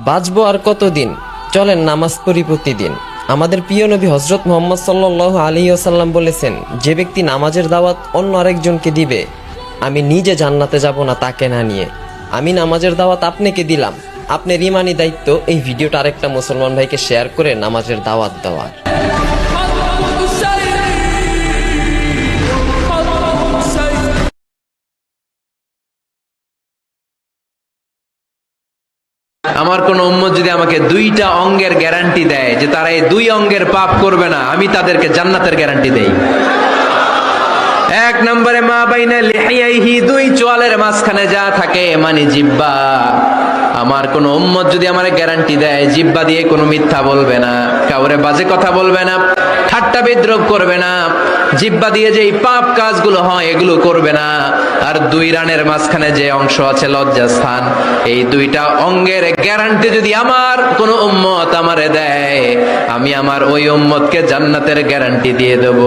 বাঁচবো আর কতদিন, চলেন নামাজ পড়ি প্রতিদিন। আমাদের প্রিয় নবী হযরত মুহাম্মদ সাল্লাল্লাহু আলাইহি ওয়াসাল্লাম বলেছেন, যে ব্যক্তি নামাজের দাওয়াত অন্য আরেকজনকে দিবে, আমি নিজে জান্নাতে যাব না তাকে না নিয়ে। আমি নামাজের দাওয়াত আপনাকে দিলাম, আপনার ইমানি দায়িত্ব এই ভিডিওটা আরেকটা মুসলমান ভাইকে শেয়ার করে নামাজের দাওয়াত দেওয়া। আমার কোন উম্মত যদি আমাকে দুইটা অঙ্গের গ্যারান্টি দেয় যে তারা এই দুই অঙ্গের পাপ করবে না, আমি তাদেরকে জান্নাতের গ্যারান্টি দেই। এক নম্বরে মা বাইনা লিহিয়াইহি, দুই চোয়ালের মাঝখানে যা থাকে মানে জিহ্বা। আমার কোন উম্মত যদি আমারে গ্যারান্টি দেয় জিহ্বা দিয়ে কোনো মিথ্যা বলবে না, কাউরে বাজে কথা বলবে না, ঠাট্টা বিদ্রোহ করবে না, জিহ্বা দিয়ে যে পাপ কাজগুলো হয় এগুলো করবে না, আর দুই রানের মাঝখানে যে অংশ আছে লজ্জাস্থান, এই দুইটা অঙ্গের গ্যারান্টি যদি আমার কোন উম্মত আমারে দেয়, আমি আমার ওই উম্মতকে জান্নাতের গ্যারান্টি দিয়ে দেব।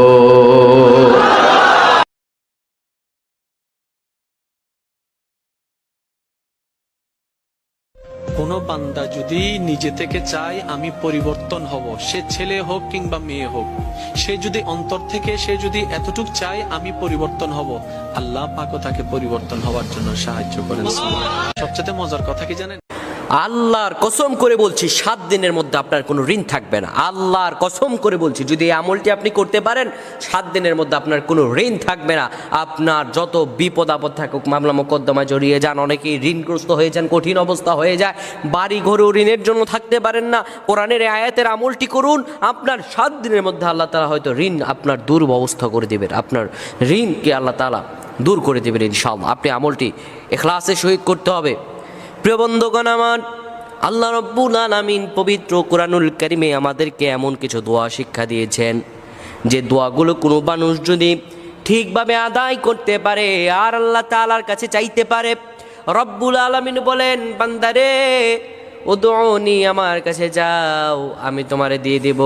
কোনো বান্দা যদি নিজে থেকে চায় আমি পরিবর্তন হব, সে ছেলে হোক কিংবা মেয়ে হোক, সে যদি অন্তর থেকে সে যদি এতটুক চায় আমি পরিবর্তন হব, আল্লাহ পাকও তাকে পরিবর্তন হওয়ার জন্য সাহায্য করেন। সবচেয়ে মজার কথা কি জানেন? আল্লাহর কসম করে বলছি 7 দিনের মধ্যে আপনার কোনো ঋণ থাকবে না। আল্লাহর কসম করে বলছি, যদি এই আমলটি আপনি করতে পারেন 7 দিনের মধ্যে আপনার কোনো ঋণ থাকবে না। আপনার যত বিপদ আপদ থাকুক, মামলা মোকদ্দমায় জড়িয়ে যান, অনেকেই ঋণগ্রস্ত হয়ে যান, কঠিন অবস্থা হয়ে যায়, বাড়ি ঘরেও ঋণের জন্য থাকতে পারেন না, কোরআনের এই আয়াতের আমলটি করুন, আপনার 7 দিনের মধ্যে আল্লাহ তাআলা হয়তো ঋণ আপনার দুর্ব্যবস্থা করে দেবেন, আপনার ঋণকে আল্লাহ তাআলা দূর করে দেবেন ইনশাআল্লাহ। আপনি আমলটি ইখলাসের সহিত করতে হবে। প্রিয় বন্ধুগণ আমার, আল্লাহ রাব্বুল আলামিন পবিত্র কোরআনুল কারীমে আমাদেরকে এমন কিছু দোয়া শিক্ষা দিয়েছেন, যে দোয়াগুলো কোনো মানুষ যদি ঠিকভাবে আদায় করতে পারে আর আল্লাহ তাআলার কাছে চাইতে পারে, রব্বুল আলামিন বলেন, বান্দারে উদউনি, আমার কাছে যাও, আমি তোমারে দিয়ে দেব।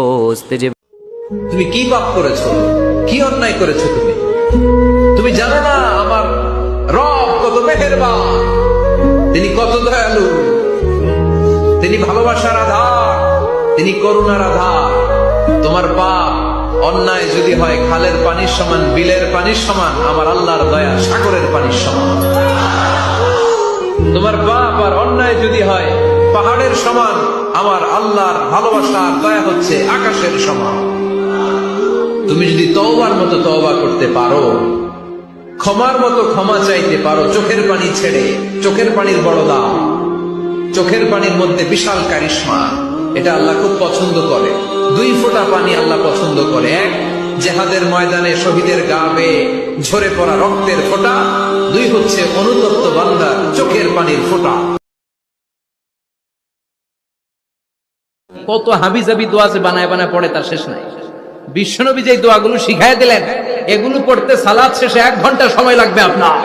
তুমি কি পাপ করেছো, কি অন্যায় করেছো? তুমি জানো না আমার রব কত মেহেরবান, তিনি কত দয়ালু, তিনি ভালোবাসার আধার, তিনি করুণার আধার। তোমার পাপ অন্যায় যদি হয় খালের পানির সমান, বিলের পানির সমান, আমার আল্লাহর দয়া সাগরের পানির সমান। তোমার পাপ আর অন্যায় যদি হয় পাহাড়ের সমান, আমার আল্লাহর ভালোবাসার দয়া হচ্ছে আকাশের সমান। তুমি যদি তওবার মতো তওবা করতে পারো, ক্ষমার মতো ক্ষমা চাইতে পারো, চোখের পানি ছেড়ে, চোখের পানির বড় দাম, চোখের পানির মধ্যে বিশাল কারিশমা, এটা আল্লাহ খুব পছন্দ করে। 2 ফোঁটা পানি আল্লাহ পছন্দ করে। এক, জিহাদের ময়দানে শহীদের গা বেয়ে ঝরে পড়া রক্তের ফোঁটা। 2 হচ্ছে অনুতপ্ত বান্দার চোখের পানির ফোঁটা। কত হাবিজাবি দোয়া যে বানায় বানায় পড়ে তার শেষ নাই। বিশ্বনবী যে দোয়াগুলো শিখাই দিলেন, এগুলো পড়তে সালাত শেষে 1 ঘন্টা সময় লাগবে আপনার।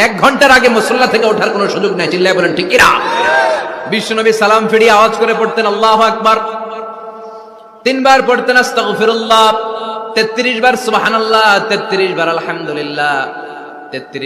1 ঘন্টার আগে মুসল্লা থেকে ওঠার কোনো সুযোগ নাই। চিল্লায় বলেন ঠিক কিনা? বিশ্বনবী সালাম ফিরিয়ে আওয়াজ করে পড়তেন আল্লাহু আকবার, 3 বার পড়তেন আস্তাগফিরুল্লাহ, 33 বার সুবহানাল্লাহ, 33 বার আলহামদুলিল্লাহ, 33